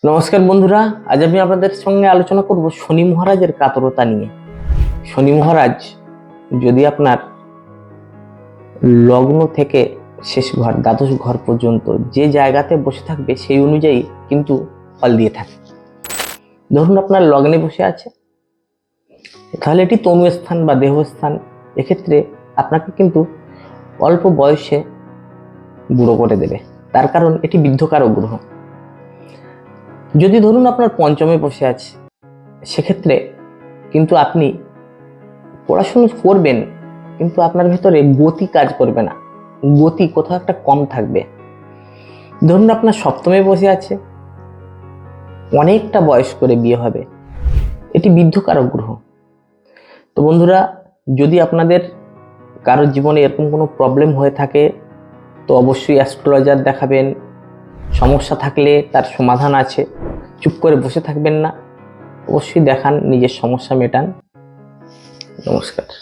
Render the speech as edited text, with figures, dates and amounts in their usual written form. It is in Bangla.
নমস্কার বন্ধুরা, আজ আমি আপনাদের সঙ্গে আলোচনা করব শনি মহারাজের কাতরতা নিয়ে। শনি মহারাজ যদি আপনার লগ্ন থেকে শেষ ঘর দ্বাদশ ঘর পর্যন্ত যে জায়গাতে বসে থাকবে সেই অনুযায়ী কিন্তু ফল দিয়ে থাকে। ধরুন আপনার লগ্নে বসে আছে, তাহলে এটি তনুস্থান বা দেহস্থান। এক্ষেত্রে আপনাকে কিন্তু অল্প বয়সে বুড়ো করে দেবে, তার কারণ এটি বৃদ্ধকারক গ্রহ। যদি ধরুন আপনার পঞ্চমে বসে আছে, সেক্ষেত্রে কিন্তু আপনি পড়াশুনো করবেন, কিন্তু আপনার ভেতরে গতি কাজ করবে না, গতি কোথাও একটা কম থাকবে। ধরুন আপনার সপ্তমে বসে আছে, অনেকটা বয়স করে বিয়ে হবে, এটি বৃদ্ধকারক গ্রহ। তো বন্ধুরা, যদি আপনাদের কারোর জীবনে এরকম কোনো প্রবলেম হয়ে থাকে তো অবশ্যই অ্যাস্ট্রোলজার দেখাবেন। সমস্যা থাকলে তার সমাধান আছে, চুপ করে বসে থাকবেন না, অবশ্যই দেখান, নিজের সমস্যা মেটান। নমস্কার।